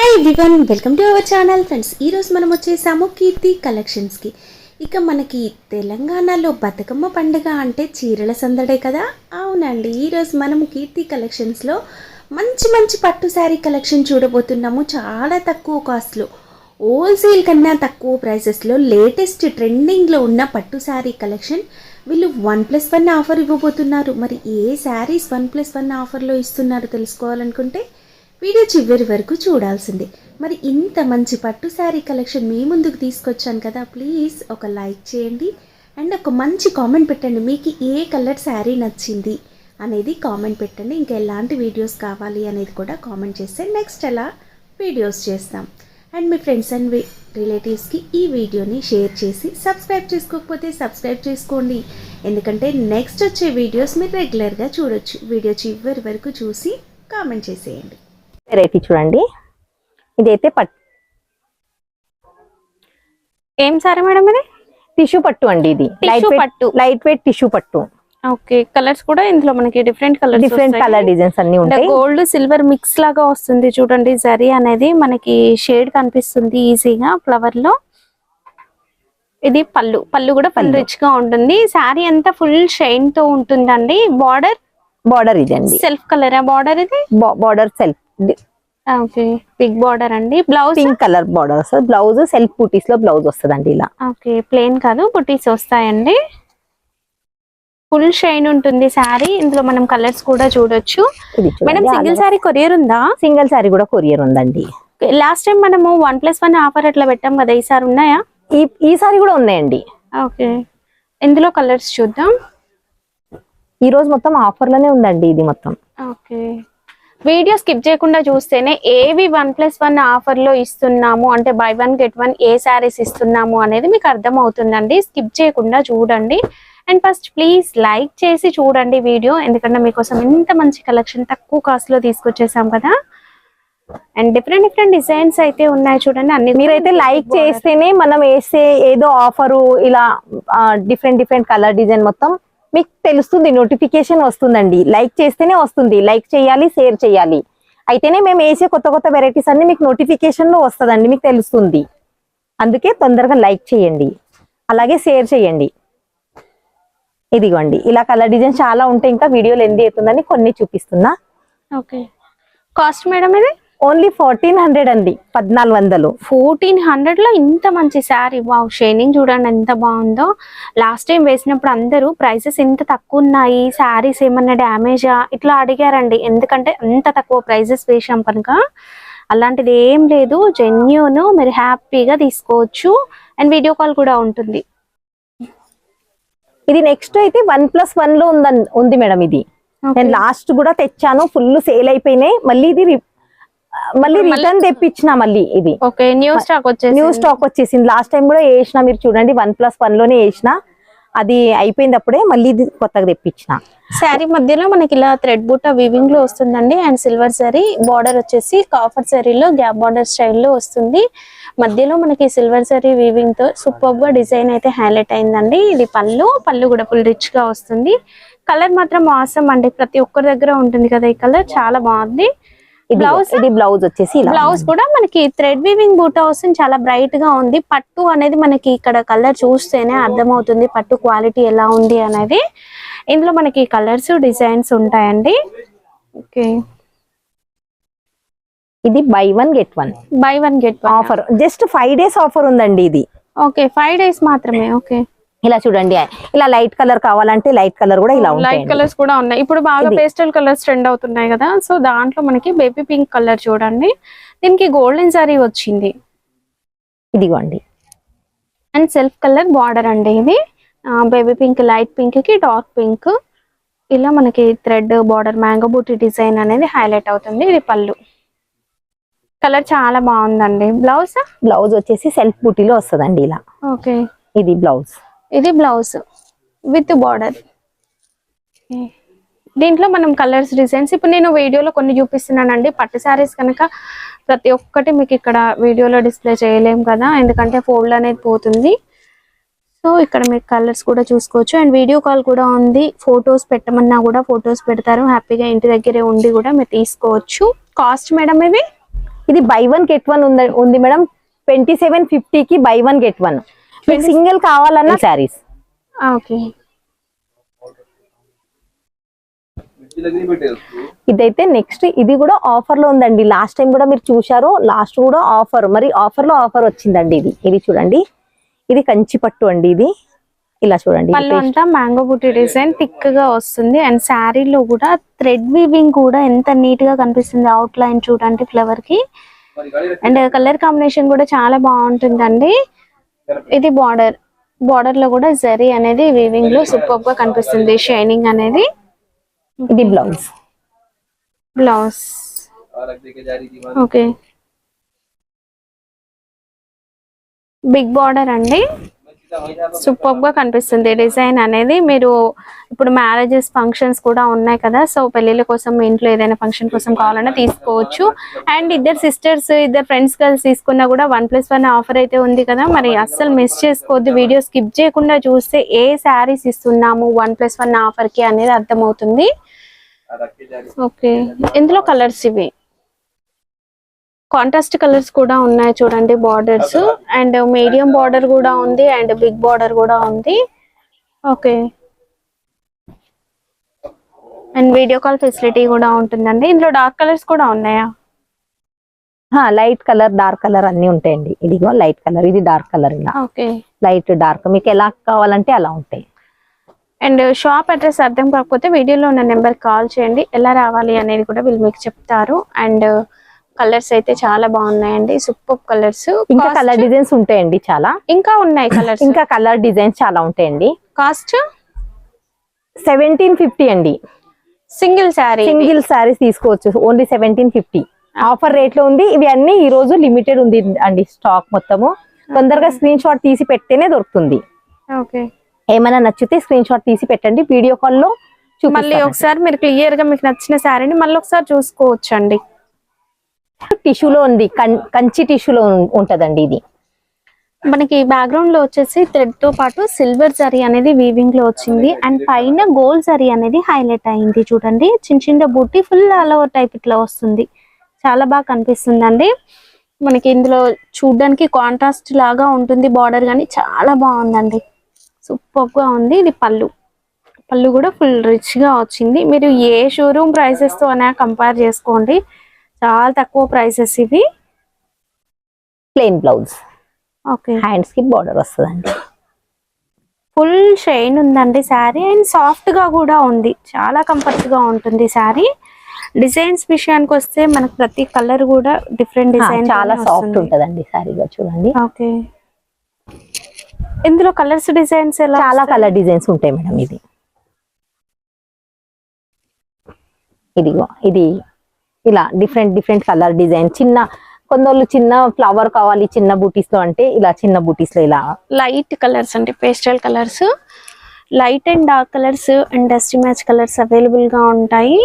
Hi everyone, welcome to our channel friends. ఈరోజు మనం వచ్చేసాము కీర్తి కలెక్షన్స్కి. ఇక మనకి తెలంగాణలో బతుకమ్మ పండుగ అంటే చీరల సందడే కదా. అవునండి, ఈరోజు మనం కీర్తి కలెక్షన్స్లో మంచి మంచి పట్టు శారీ కలెక్షన్ చూడబోతున్నాము. చాలా తక్కువ కాస్ట్లో, హోల్సేల్ కన్నా తక్కువ ప్రైసెస్లో లేటెస్ట్ ట్రెండింగ్లో ఉన్న పట్టు శారీ కలెక్షన్ వీళ్ళు 1+1 ఆఫర్ ఇవ్వబోతున్నారు. మరి ఏ శారీస్ 1+1 ఆఫర్లో ఇస్తున్నారో తెలుసుకోవాలనుకుంటే వీడియో చివరి వరకు చూడాల్సిందే. మరి ఇంత మంచి పట్టు శారీ కలెక్షన్ మీ ముందుకు తీసుకొచ్చాను కదా, ప్లీజ్ ఒక లైక్ చేయండి అండ్ ఒక మంచి కామెంట్ పెట్టండి. మీకు ఏ కలర్ శారీ నచ్చింది అనేది కామెంట్ పెట్టండి. ఇంకా ఎలాంటి వీడియోస్ కావాలి అనేది కూడా కామెంట్ చేస్తే నెక్స్ట్ ఎలా వీడియోస్ చేస్తాం. అండ్ మీ ఫ్రెండ్స్ అండ్ రిలేటివ్స్కి ఈ వీడియోని షేర్ చేసి సబ్స్క్రైబ్ చేసుకోకపోతే సబ్స్క్రైబ్ చేసుకోండి. ఎందుకంటే నెక్స్ట్ వచ్చే వీడియోస్ మీరు రెగ్యులర్గా చూడొచ్చు. వీడియో చివరి వరకు చూసి కామెంట్ చేసేయండి. వెరైటీ చూడండి, ఇదైతే పట్టు. ఏం సారీ మేడం ఇది? టిష్యూ పట్టు అండి. ఇది లైట్ వెయిట్ టిష్యూ పట్టు. ఓకే, కలర్స్ కూడా ఇందులో మనకి డిఫరెంట్ కలర్ డిజైన్స్ అన్ని ఉంటాయి. గోల్డ్ సిల్వర్ మిక్స్ లాగా వస్తుంది చూడండి. జరీ అనేది మనకి షేడ్ కనిపిస్తుంది ఈజీగా ఫ్లవర్ లో. ఇది పళ్ళు కూడా ఫుల్ రిచ్ గా ఉంటుంది. శారీ అంతా ఫుల్ షైన్ తో ఉంటుందండి. బార్డర్ ఇది అండి, సెల్ఫ్ కలర్ బార్డర్. ఇది border self. Okay, big border అండి. బ్లౌజ్ పింక్ కలర్ బార్డర్ వస్తుంది. బ్లౌజ్ సెల్ఫ్ బుటీస్ లో బ్లౌజ్ వస్తుందండి ఇలా. ఓకే, ప్లెయిన్ కాదు, బుటీస్ వస్తాయండి. ఫుల్ షైన్ ఉంటుంది శారీ. ఇందులో మనం కలర్స్ కూడా చూడొచ్చు. మేడం సింగిల్ శారీ కొరియర్ ఉందా? సింగిల్ శారీ కూడా కొరియర్ ఉందండి. లాస్ట్ టైం మనము 1+1 ఆఫర్ అట్లా పెట్టాం కదా, ఈసారి ఉన్నాయా? ఈ సారీ కూడా ఉన్నాయండి. ఓకే, ఇందులో కలర్స్ చూద్దాం. ఈ రోజు మొత్తం ఆఫర్ లోనే ఉందండి ఇది మొత్తం. ఓకే, వీడియో స్కిప్ చేయకుండా చూస్తేనే ఏవి 1+1 ఆఫర్ లో ఇస్తున్నాము అంటే బై 1 get 1 ఏ శారీస్ ఇస్తున్నాము అనేది మీకు అర్థం అవుతుందండి. స్కిప్ చేయకుండా చూడండి. అండ్ ఫస్ట్ ప్లీజ్ లైక్ చేసి చూడండి వీడియో, ఎందుకంటే మీకోసం ఇంత మంచి కలెక్షన్ తక్కువ కాస్ట్ లో తీసుకొచ్చేసాం కదా. అండ్ డిఫరెంట్ డిజైన్స్ అయితే ఉన్నాయి చూడండి. అన్ని మీరైతే లైక్ చేస్తేనే మనం వేసే ఏదో ఆఫరు ఇలా డిఫరెంట్ కలర్ డిజైన్ మొత్తం మీకు తెలుస్తుంది, నోటిఫికేషన్ వస్తుందండి. లైక్ చేస్తేనే వస్తుంది. లైక్ చేయాలి, షేర్ చేయాలి, అయితేనే మేము వేసే కొత్త వెరైటీస్ అన్ని మీకు నోటిఫికేషన్ లో వస్తుందండి, మీకు తెలుస్తుంది. అందుకే తొందరగా లైక్ చేయండి, అలాగే షేర్ చేయండి. ఇదిగోండి, ఇలా కలర్ డిజైన్ చాలా ఉంటాయి. ఇంకా వీడియోలు ఎందు అవుతుందని కొన్ని చూపిస్తున్నా. ఓకే, కాస్ట్ మేడం ఇది ఓన్లీ 1400 అండి. 1400. 1400 లో ఇంత మంచి శారీ. వావ్, షైనింగ్ చూడండి ఎంత బాగుందో. లాస్ట్ టైం వేసినప్పుడు అందరూ ప్రైసెస్ ఇంత తక్కువ ఉన్నాయి, శారీస్ ఏమన్నా డ్యామేజా ఇట్లా అడిగారండి. ఎందుకంటే అంత తక్కువ ప్రైసెస్ వేసాం కనుక. అలాంటిది ఏం లేదు, జెన్యూన్, మీరు హ్యాపీగా తీసుకోవచ్చు. అండ్ వీడియో కాల్ కూడా ఉంటుంది. ఇది నెక్స్ట్ అయితే 1+1 లో ఉంది మేడం. ఇది నేను లాస్ట్ కూడా తెచ్చాను, ఫుల్ సేల్ అయిపోయినాయి. మళ్ళీ రిటర్న్ తెప్పించిన. మళ్ళీ ఇది ఓకే, న్యూ స్టాక్ వచ్చేసింది. లాస్ట్ టైం కూడా వేసిన, మీరు చూడండి 1+1 లోనే వేసిన. అది అయిపోయింది అప్పుడే, మళ్ళీ ఇది కొత్తగా తెప్పించిన. శారీ మధ్యలో మనకి ఇలా థ్రెడ్ బూటా వీవింగ్ లో వస్తుందండి. అండ్ సిల్వర్ జరీ బార్డర్ వచ్చేసి కాఫర్ జరీలో గ్యాప్ బార్డర్ స్టైల్లో వస్తుంది. మధ్యలో మనకి సిల్వర్ జరీ వీవింగ్ తో సూపర్ గా డిజైన్ అయితే హైలైట్ అయిందండి. ఇది పళ్ళు కూడా ఫుల్ రిచ్ గా వస్తుంది. కలర్ మాత్రం ఆసమ్ అండి, ప్రతి ఒక్కరి దగ్గర ఉంటుంది కదా ఈ కలర్, చాలా బాగుంది. బ్లౌజ్ వచ్చేసి బ్లౌజ్ కూడా మనకి థ్రెడ్ వీవింగ్ బూటా వస్తుంది, చాలా బ్రైట్ గా ఉంది. పట్టు అనేది మనకి ఇక్కడ కలర్ చూస్తేనే అర్థమవుతుంది పట్టు క్వాలిటీ ఎలా ఉంది అనేది. ఇందులో మనకి కలర్స్ డిజైన్స్ ఉంటాయండి. ఓకే, ఇది by 1 get 1 offer. Just 5 days offer ఉందండి ఇది. ఓకే, 5 days మాత్రమే. ఓకే, ఇలా చూడండి, ఇలా లైట్ కలర్ కావాలంటే లైట్ కలర్ కూడా ఇలా ఉంటాయి. లైట్ కలర్స్ కూడా ఉన్నాయి. ఇప్పుడు బాగా పేస్టల్ కలర్స్ ట్రెండ్ అవుతున్నాయి కదా, సో దాంట్లో మనకి బేబీ పింక్ కలర్ చూడండి. దీనికి గోల్డెన్ సారీ వచ్చింది. ఇదిగోండి, అండ్ సెల్ఫ్ కలర్ బార్డర్ అండి. ఇది బేబీ పింక్, లైట్ పింక్ కి డార్క్ పింక్, ఇలా మనకి థ్రెడ్ బార్డర్ మ్యాంగో బూటీ డిజైన్ అనేది హైలైట్ అవుతుంది. ఇది పళ్ళు. కలర్ చాలా బాగుందండి. బ్లౌజ్ వచ్చేసి సెల్ఫ్ బూటీలో వస్తుందండి ఇలా. ఓకే, ఇది బ్లౌజ్ విత్ బార్డర్. దీంట్లో మనం కలర్స్ డిజైన్స్ ఇప్పుడు నేను వీడియోలో కొన్ని చూపిస్తున్నానండి. పట్టు శారీస్ కనుక ప్రతి ఒక్కటి మీకు ఇక్కడ వీడియోలో డిస్ప్లే చేయలేం కదా, ఎందుకంటే ఫోల్డ్ అనేది పోతుంది. సో ఇక్కడ మీకు కలర్స్ కూడా చూసుకోవచ్చు. అండ్ వీడియో కాల్ కూడా ఉంది. ఫొటోస్ పెట్టమన్నా కూడా ఫొటోస్ పెడతారు. హ్యాపీగా ఇంటి దగ్గరే ఉండి కూడా మీరు తీసుకోవచ్చు. కాస్ట్ మేడం ఇవి ఇది బై 1 గెట్ 1 ఉంది మేడం. 2750 కి బై 1 గెట్ 1. మీకు సింగిల్ కావాలన్నా శారీస్. ఓకే, ఇదైతే నెక్స్ట్ ఇది కూడా ఆఫర్ లో ఉందండి. లాస్ట్ టైం కూడా మీరు చూశారు, లాస్ట్ కూడా ఆఫర్, మరి ఆఫర్ లో ఆఫర్ వచ్చిందండి. ఇది చూడండి, ఇది కంచి పట్టు అండి. ఇది ఇలా చూడండి, పళ్ళు అంతా మ్యాంగో బూటీ డిజైన్ థిక్ గా వస్తుంది. అండ్ శారీలో కూడా థ్రెడ్ వీవింగ్ కూడా ఎంత నీట్ గా కనిపిస్తుంది. అవుట్ లైన్ చూడండి ఫ్లవర్ కి. అండ్ కలర్ కాంబినేషన్ కూడా చాలా బాగుంటుందండి. ఇది బార్డర్ లో కూడా జరీ అనేది వీవింగ్ లో సూపర్ గా కనిపిస్తుంది. షైనింగ్ అనేది. ఇది బ్లౌజ్. ఓకే, బిగ్ బార్డర్ అండి. సూపర్ గా కనిపిస్తుంది డిజైన్ అనేది. మీరు ఇప్పుడు మ్యారేజెస్ ఫంక్షన్స్ కూడా ఉన్నాయి కదా, సో పెళ్లిళ్ళ కోసం మీ ఇంట్లో ఏదైనా ఫంక్షన్ కోసం కావాలన్నా తీసుకోవచ్చు. అండ్ ఇద్దరు సిస్టర్స్, ఇద్దరు ఫ్రెండ్స్ కలిసి తీసుకున్నా కూడా 1+1 ఆఫర్ అయితే ఉంది కదా, మరి అస్సలు మిస్ చేసుకోవద్దు. వీడియో స్కిప్ చేయకుండా చూస్తే ఏ శారీస్ ఇస్తున్నాము 1+1 ఆఫర్ కి అనేది అర్థమవుతుంది. ఓకే, ఇందులో కలర్స్ ఇవి కాంట్రాస్ట్ కలర్స్ కూడా ఉన్నాయి చూడండి. బార్డర్స్ అండ్ మీడియం బార్డర్ కూడా ఉంది అండ్ బిగ్ బార్డర్ కూడా ఉంది. Okay, and video call facility కూడా ఉంటుందండి. ఇందులో డార్క్ కలర్స్ కూడా ఉన్నాయా? లైట్ కలర్, డార్క్ కలర్ అన్ని ఉంటాయండి. ఇదిగో లైట్ కలర్, ఇది డార్క్ కలర్. ఇలా ఓకే, లైట్ డార్క్ మీకు ఎలా కావాలంటే అలా ఉంటాయి. అండ్ షాప్ అడ్రస్ అర్థం కాకపోతే వీడియోలో ఉన్న నెంబర్ కాల్ చేయండి. ఎలా రావాలి అనేది కూడా వీళ్ళు మీకు చెప్తారు. అండ్ కలర్స్ అయితే చాలా బాగున్నాయండి, సూపర్ కలర్స్. ఇంకా కలర్ డిజైన్స్ ఉంటాయండి చాలా. ఇంకా ఉన్నాయి కలర్స్, ఇంకా కలర్ డిజైన్స్ చాలా ఉంటాయండి. కాస్ట్ 1750 అండి. సింగిల్ శారీస్ తీసుకోవచ్చు ఓన్లీ 1750. ఆఫర్ రేట్ లో ఉంది. ఇవి అన్ని ఈ రోజు లిమిటెడ్ ఉంది అండి స్టాక్ మొత్తము. తొందరగా స్క్రీన్ షాట్ తీసి పెడితేనే దొరుకుతుంది. ఓకే, ఏమైనా నచ్చితే స్క్రీన్ షాట్ తీసి పెట్టండి, వీడియో కాల్ లో మళ్ళీ ఒకసారి మీరు క్లియర్ గా మీకు నచ్చిన శారీని మళ్ళీ ఒకసారి చూసుకోవచ్చు అండి. టిష్యూలో ఉంది, కంచి టిష్యూలో ఉంటదండి. ఇది మనకి బ్యాక్గ్రౌండ్ లో వచ్చేసి థ్రెడ్ తో పాటు సిల్వర్ జరీ అనేది వీవింగ్ లో వచ్చింది. అండ్ పైన గోల్డ్ జరీ అనేది హైలైట్ అయింది చూడండి. చిన్న చిన్న బూటీ ఫుల్ ఆల్ ఓవర్ టైప్ ఇట్లా వస్తుంది. చాలా బాగా కనిపిస్తుంది అండి. మనకి ఇందులో చూడడానికి కాంట్రాస్ట్ లాగా ఉంటుంది బార్డర్, కానీ చాలా బాగుందండి, సూపర్ గా ఉంది. ఇది పళ్ళు కూడా ఫుల్ రిచ్ గా వచ్చింది. మీరు ఏ షోరూమ్ ప్రైసెస్ తో అయినా కంపేర్ చేసుకోండి, చాలా తక్కువ ప్రైసెస్ ఇవి. Plain blouse. ఓకే, హ్యాండ్స్ కి బార్డర్ వస్తుందండి. ఫుల్ షైన్ ఉందండి శారీ. అండ్ సాఫ్ట్ గా కూడా ఉంది, చాలా కంఫర్ట్ గా ఉంటుంది శారీ. డిజైన్స్ విషయానికి వస్తే మనకు ప్రతి కలర్ కూడా డిఫరెంట్ డిజైన్, చాలా సాఫ్ట్ ఉంటదండి శారీగా చూడండి. ఓకే, ఇందులో కలర్స్ డిజైన్స్ ఎలా? చాలా కలర్ డిజైన్స్ ఉంటాయి మేడం. ఇదిగో ఇది ఇలా డిఫరెంట్ కలర్ డిజైన్. కొందరు చిన్న ఫ్లవర్ కావాలి చిన్న బూటీస్ లో అంటే ఇలా చిన్న బూటీస్ లో ఇలా లైట్ కలర్స్ అంటే pastel colours, light and dark colours and dust match colours available గా ఉంటాయి.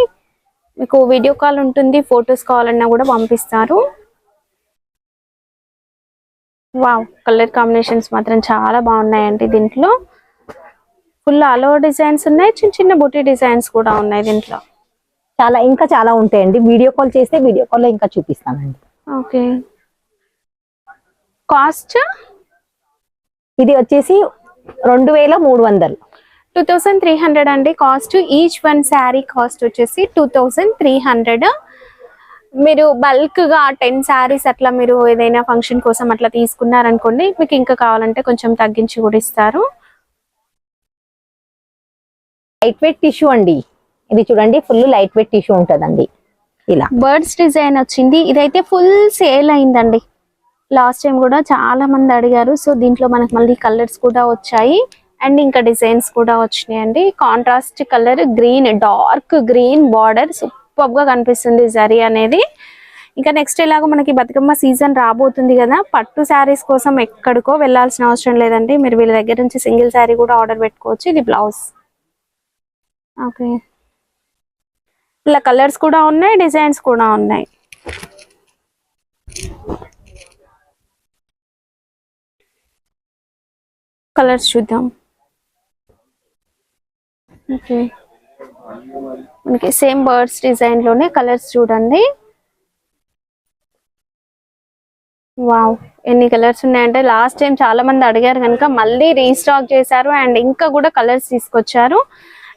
మీకు వీడియో కాల్ ఉంటుంది, ఫొటోస్ కావాలన్నా కూడా పంపిస్తారు. వావ్, కలర్ కాంబినేషన్స్ మాత్రం చాలా బాగున్నాయండి. దీంట్లో ఫుల్ ఆల్ ఓవర్ డిజైన్స్ ఉన్నాయి, చిన్న చిన్న బూటీ డిజైన్స్ కూడా ఉన్నాయి దీంట్లో. ఇంకా చాలా ఉంటాయండి. వీడియో కాల్ చేస్తే వీడియో కాల్ లో ఇంకా చూపిస్తానండి. ఓకే, కాస్ట్ ఇది వచ్చేసి 2300. 2300 అండి cost. Each one sari cost వచ్చేసి 2300. మీరు బల్క్ గా 10 శారీస్ అట్లా మీరు ఏదైనా ఫంక్షన్ కోసం అట్లా తీసుకున్నారనుకోండి, మీకు ఇంకా కావాలంటే కొంచెం తగ్గించి కూడా ఇస్తారు. లైట్ వెయిట్ టిష్యూ అండి. ఇది చూడండి, ఫుల్ లైట్ వెయిట్ టిష్యూ ఉంటదండి. ఇలా బర్డ్స్ డిజైన్ వచ్చింది. ఇదైతే ఫుల్ సేల్ అయిందండి. లాస్ట్ టైం కూడా చాలా మంది అడిగారు. సో దీంట్లో మనకు మళ్ళీ కలర్స్ కూడా వచ్చాయి అండ్ ఇంకా డిజైన్స్ కూడా వచ్చినాయండి. Contrast colour green, dark green border super గా కనిపిస్తుంది జరీ అనేది. ఇంకా నెక్స్ట్ ఇలాగ మనకి బతుకమ్మ సీజన్ రాబోతుంది కదా, పట్టు శారీస్ కోసం ఎక్కడికో వెళ్ళాల్సిన అవసరం లేదండి. మీరు వీళ్ళ దగ్గర నుంచి సింగిల్ శారీ కూడా ఆర్డర్ పెట్టుకోవచ్చు. ఇది బ్లౌజ్. ఓకే, ఇలా కలర్స్ కూడా ఉన్నాయి, డిజైన్స్ కూడా ఉన్నాయి. కలర్స్ చూద్దాం. ఓకే, మనకి సేమ్ బర్డ్స్ డిజైన్ లోనే కలర్స్ చూడండి. వావ్, ఎన్ని కలర్స్ ఉన్నాయంటే లాస్ట్ టైం చాలా మంది అడిగారు కనుక మళ్ళీ రీస్టాక్ చేశారు అండ్ ఇంకా కూడా కలర్స్ తీసుకొచ్చారు.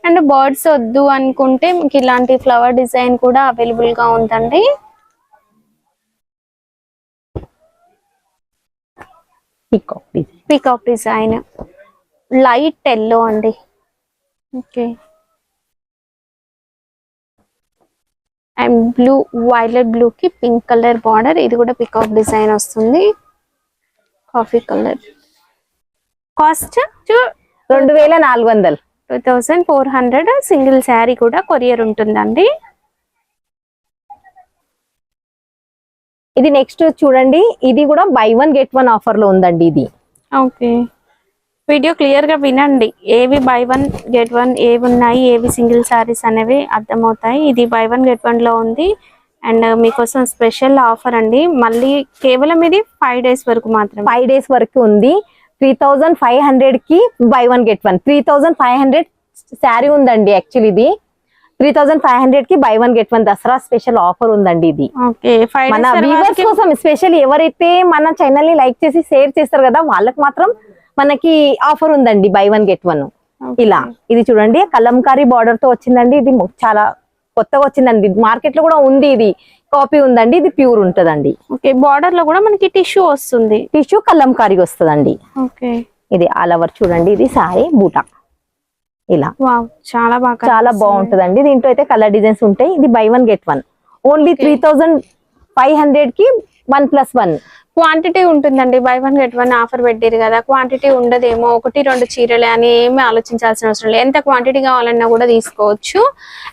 అండ్ బర్డ్స్ వద్దు అనుకుంటే మీకు ఇలాంటి ఫ్లవర్ డిజైన్ కూడా అవైలబుల్ గా ఉందండి. పీకాక్ డిజైన్ లైట్ ఎల్లో అండి. Okay, and blue, violet blue కి పింక్ కలర్ బార్డర్. ఇది కూడా పికాక్ డిజైన్ వస్తుంది, coffee colour. Cost 2400. 2400. Single sari కూడా కొరియర్ ఉంటుందండి. ఇది నెక్స్ట్ చూడండి, ఇది కూడా బై 1 get 1 ఆఫర్ లో ఉందండి. ఇది ఓకే, వీడియో క్లియర్ గా వినండి. ఏవి బై 1 get 1, ఏవి ఉన్నాయి, ఏవి సింగిల్ శారీస్ అనేవి అర్థమవుతాయి. ఇది బై 1 get 1 లో ఉంది అండ్ మీకోసం స్పెషల్ ఆఫర్ అండి. మళ్ళీ కేవలం ఇది 5 days వరకు మాత్రం, 5 days వరకు ఉంది. 3500 కి బై 1 get 1. 3500 శారీ ఉందండి. యాక్చువల్లీ ఇది 3500 కి by 1 get 1 Dasara special offer ఉందండి. ఇది ఓకే, 5 మన days వ్యూవర్స్ కోసం స్పెషల్. ఎవరైతే మన ఛానల్ ని లైక్ చేసి షేర్ చేస్తారు కదా వాళ్ళకి మాత్రం మనకి ఆఫర్ ఉందండి బై 1 get 1. ఇలా ఇది చూడండి, కలంకారీ బార్డర్ తో వచ్చిందండి. ఇది చాలా కొత్తగా వచ్చిందండి. మార్కెట్ లో కూడా ఉంది, ఇది కాపీ ఉందండి. ఇది ప్యూర్ ఉంటదండి. ఓకే, బార్డర్ లో కూడా మనకి టిష్యూ వస్తుంది. టిష్యూ కలంకారీ వస్తుందండి. ఓకే, ఇది ఆల్ ఓవర్ చూడండి. ఇది సారీ బూటా ఇలా వావ్, చాలా బాగా, చాలా బాగుంటదండి. దీంట్లో అయితే కలర్ డిజైన్స్ ఉంటాయి. ఇది బై 1 get 1 ఓన్లీ 3500 కి 1+1 క్వాంటిటీ ఉంటుందండి. బై 1 get 1 ఆఫర్ పెట్టారు కదా, క్వాంటిటీ ఉండదేమో, 1-2 చీరలే అని ఏమీ ఆలోచించాల్సిన అవసరం లేదు. ఎంత క్వాంటిటీ కావాలన్నా కూడా తీసుకోవచ్చు.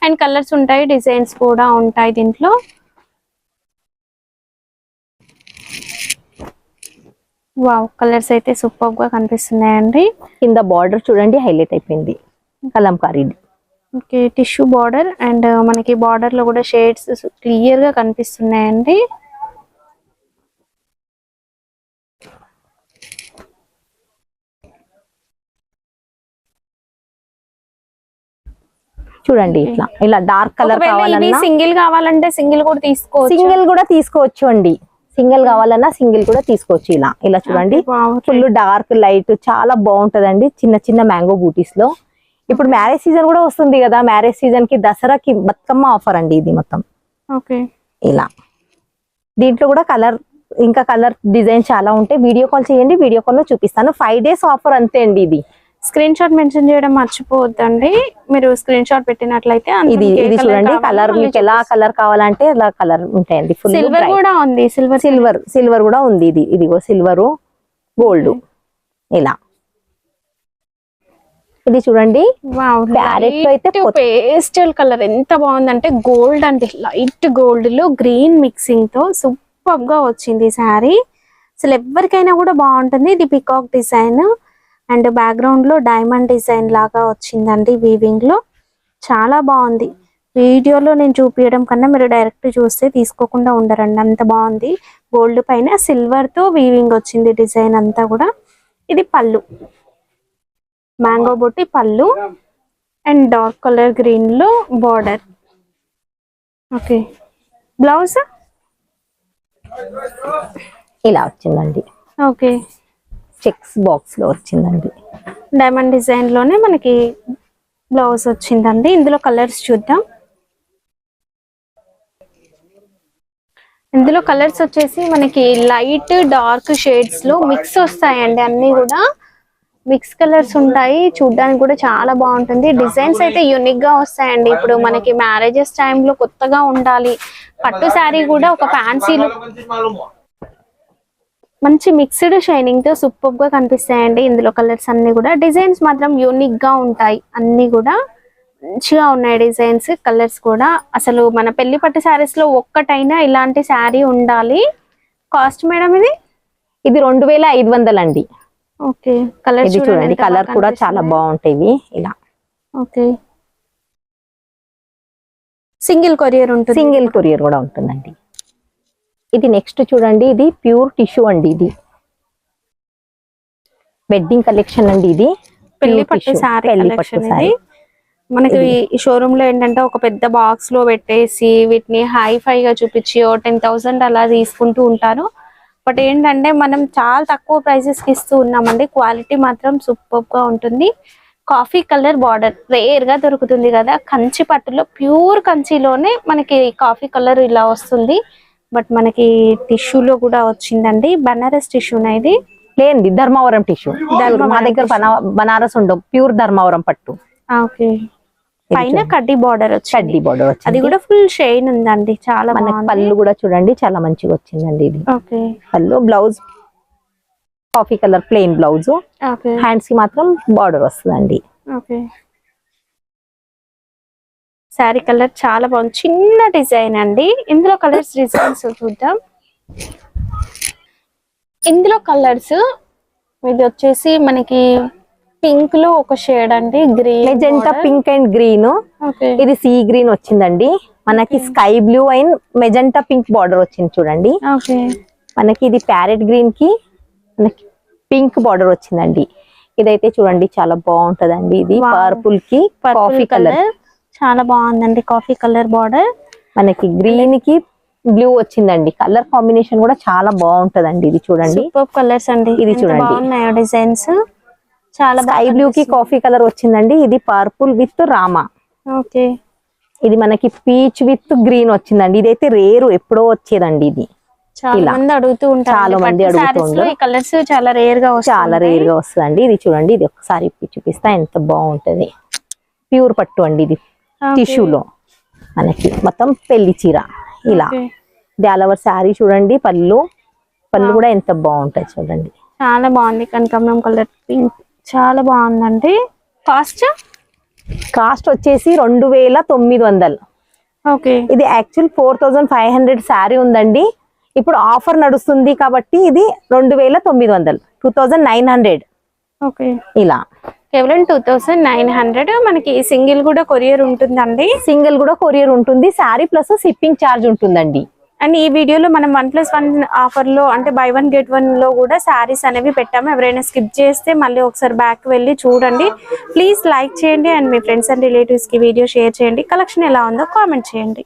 అండ్ కలర్స్ ఉంటాయి, డిజైన్స్ కూడా ఉంటాయి దీంట్లో. వావ్, కలర్స్ అయితే సూపర్ గా కనిపిస్తున్నాయండి. కింద బార్డర్ చూడండి, హైలైట్ అయిపోయింది Kalamkari. Okay, tissue border and మనకి బార్డర్ లో కూడా షేడ్స్ క్లియర్ గా కనిపిస్తున్నాయండి. చూడండి ఇట్లా ఇలా డార్క్ కలర్ కావాలన్నా సింగిల్ కావాలంటే సింగిల్ కూడా తీసుకోవచ్చు. సింగిల్ కూడా తీసుకోవచ్చు అండి. సింగిల్ కావాలన్నా సింగిల్ కూడా తీసుకోవచ్చు. ఇలా ఇలా చూడండి, ఫుల్ డార్క్ లైట్ చాలా బాగుంటదండి. చిన్న చిన్న మ్యాంగో బూటీస్ లో. ఇప్పుడు మ్యారేజ్ సీజన్ కూడా వస్తుంది కదా, మ్యారేజ్ సీజన్ కి దసరాకి బతుకమ్మ ఆఫర్ అండి ఇది మొత్తం. ఓకే, ఇలా దీంట్లో కూడా కలర్ ఇంకా కలర్ డిజైన్ చాలా ఉంటాయి. వీడియో కాల్ చేయండి, వీడియో కాల్ లో చూపిస్తాను. 5 days ఆఫర్ అంతే అండి. ఇది స్క్రీన్ షాట్ మెన్షన్ చేయడం మర్చిపోవద్దండి. మీరు స్క్రీన్ షాట్ పెట్టినట్లయితే ఇది ఇది చూడండి, కలర్ మీకు ఎలా కలర్ కావాలంటే అలా కలర్ ఉంటాయండి. ఫుల్ సిల్వర్ కూడా ఉంది, సిల్వర్ కూడా ఉంది. ఇది ఇదిగో సిల్వర్ గోల్డ్ ఇలా. ఇది చూడండి, ప్యారెట్ లో అయితే పేస్టల్ కలర్ ఎంత బాగుందంటే గోల్డ్ అంటే లైట్ గోల్డ్ లో గ్రీన్ మిక్సింగ్ తో సూపర్ గా వచ్చింది శారీ. అసలు ఎవరికైనా కూడా బాగుంటుంది. ఇది పికాక్ డిజైన్ అండ్ బ్యాక్గ్రౌండ్ లో డైమండ్ డిజైన్ లాగా వచ్చిందండి వీవింగ్ లో. చాలా బాగుంది. వీడియోలో నేను చూపించడం కన్నా మీరు డైరెక్ట్ చూస్తే తీసుకోకుండా ఉండరండి, అంత బాగుంది. గోల్డ్ పైన సిల్వర్ తో వీవింగ్ వచ్చింది డిజైన్ అంతా కూడా. ఇది పళ్ళు, మ్యాంగో బొట్టి పళ్ళు అండ్ డార్క్ కలర్ గ్రీన్ లో బార్డర్. ఓకే, బ్లౌజ్ ఇలా వచ్చిందండి. ఓకే, చెక్స్ బాక్స్ లో వచ్చిందండి. డైమండ్ డిజైన్ లోనే మనకి బ్లౌజ్ వచ్చిందండి. ఇందులో కలర్స్ చూద్దాం. ఇందులో కలర్స్ వచ్చేసి మనకి లైట్ డార్క్ షేడ్స్ లో మిక్స్ వస్తాయండి. అన్ని కూడా మిక్స్ కలర్స్ ఉంటాయి. చూడడానికి కూడా చాలా బాగుంటుంది. డిజైన్స్ అయితే యూనిక్ గా వస్తాయండి. ఇప్పుడు మనకి మ్యారేజెస్ టైంలో కొత్తగా ఉండాలి, పట్టు శారీ కూడా ఒక ఫ్యాన్సీ లుక్, మంచి మిక్స్డ్ షైనింగ్ తో సూపర్ గా కనిపిస్తాయండి. ఇందులో కలర్స్ అన్ని కూడా, డిజైన్స్ మాత్రం యూనిక్ గా ఉంటాయి. అన్ని కూడా మంచిగా ఉన్నాయి డిజైన్స్, కలర్స్ కూడా. అసలు మన పెళ్లి పట్టు శారీస్ లో ఒక్కటైనా ఇలాంటి శారీ ఉండాలి. కాస్ట్ మేడం ఇది 2500 అండి. ఓకే, కలర్ చూడండి, కలర్ కూడా చాలా బాగుంటాయి ఇలా. ఓకే, సింగిల్ కొరియర్ ఉంటుంది. సింగిల్ కొరియర్ కూడా ఉంటుందండి. ఇది నెక్స్ట్ చూడండి, ఇది ప్యూర్ టిష్యూ అండి. ఇది వెడ్డింగ్ కలెక్షన్ అండి. ఇది పెళ్లి పట్టు శారీ కలెక్షన్. ఇది మనకి షోరూమ్ లో ఏంటంటే ఒక పెద్ద బాక్స్ లో పెట్టేసి వీటిని హైఫై గా చూపించి 10,000 అలా తీసుకుంటూ ఉంటారు. బట్ ఏంటంటే మనం చాలా తక్కువ ప్రైసెస్ కి ఇస్తూ ఉన్నామండి. క్వాలిటీ మాత్రం సూపర్ గా ఉంటుంది. కాఫీ కలర్ బార్డర్ రేర్ గా దొరుకుతుంది కదా, కంచి పట్టులో ప్యూర్ కంచిలోనే మనకి కాఫీ కలర్ ఇలా వస్తుంది. బట్ మనకి టిష్యూలో కూడా వచ్చిందండి, బనారస్ టిష్యూనా ఇది? లేదండి, ధర్మవరం టిష్యూ. మా దగ్గర బనారస్ ఉండవు, ప్యూర్ ధర్మవరం పట్టు. ఓకే, పైన కడ్డీ బార్డర్ వచ్చింది. కడ్డీ బార్డర్ వచ్చింది, అది కూడా ఫుల్ షైన్ ఉందండి, చాలా మనకి బాగుంది. పళ్ళు కూడా చూడండి చాలా మంచిగా వచ్చిందండి ఇది. ఓకే పళ్ళు, blouse coffee colour plain blouse, okay hands కి మాత్రం బార్డర్ వస్తుందండి. ఓకే, శారీ కలర్ చాలా బాగుంది, చిన్న డిజైన్ అండి. ఇందులో కలర్స్ డిజైన్స్ చూద్దాం. ఇందులో కలర్స్ ఇది వచ్చేసి మనకి పింక్ లో ఒక షేడ్ అండి, green, magenta pink and green. Okay ఇది సీ గ్రీన్ వచ్చిందండి. మనకి sky blue and magenta pink border వచ్చింది చూడండి. ఓకే, మనకి ఇది ప్యారెట్ గ్రీన్ కి మనకి పింక్ బార్డర్ వచ్చిందండి. ఇదైతే చూడండి చాలా బాగుంటదండి. ఇది పర్పుల్ కి కాఫీ కలర్ చాలా బాగుందండి, కాఫీ కలర్ బార్డర్. మనకి గ్రీన్ కి బ్లూ వచ్చిందండి. కలర్ కాంబినేషన్ కూడా చాలా బాగుంటదండి. ఇది చూడండి, సూపర్ కలర్స్ అండి, ఇది ఎంత చూడండి. బాగున్నాయో డిజైన్స్, చాలా స్కై బ్లూ కి కాఫీ కలర్ వచ్చిందండి. ఇది పర్పుల్ విత్ రామా. ఓకే, ఇది మనకి పీచ్ విత్ గ్రీన్ వచ్చిందండి. ఇదైతే రేరు, ఎప్పుడో వచ్చేదండి. ఇది చాలా మంది అడుగుతూ ఉంటారు, చాలా మంది అడుగుతుండ్రు. ఈ కలర్స్ చాలా రేర్ గా వస్తాయి, చాలా రేర్ గా వస్తుందండి. ఇది చూడండి, ఇది ఒకసారి ఇప్పి చూపిస్తా ఎంత బాగుంటది. ప్యూర్ పట్టు అండి ఇది, టిష్యూలో మనకి మొత్తం పెళ్లి చీర ఇలా. ఇది ఆల్ ఓవర్ శారీ చూడండి. పళ్ళు కూడా ఎంత బాగుంటది చూడండి, చాలా బాగుంది. కనకాంబరం కలర్ పింక్ చాలా బాగుందండి. కాస్ట్ వచ్చేసి 2900. ఓకే, ఇది యాక్చువల్ 4500 శారీ ఉందండి. ఇప్పుడు ఆఫర్ నడుస్తుంది కాబట్టి ఇది 2900, 2900 ఓకే, ఇలా. కేవలం 2900. మనకి సింగిల్ కూడా కొరియర్ ఉంటుందండి, సింగిల్ కూడా కొరియర్ ఉంటుంది. శారీ ప్లస్ షిప్పింగ్ ఛార్జ్ ఉంటుందండి. అండ్ ఈ వీడియోలో మనం 1+1 ఆఫర్ లో అంటే బై 1 గెట్ 1 లో కూడా శారీస్ అనేవి పెట్టాము. ఎవరైనా స్కిప్ చేస్తే మళ్ళీ ఒకసారి బ్యాక్ వెళ్ళి చూడండి. ప్లీజ్ లైక్ చేయండి and me friends and relatives కి వీడియో షేర్ చేయండి. కలెక్షన్ ఎలా ఉందో కామెంట్ చేయండి.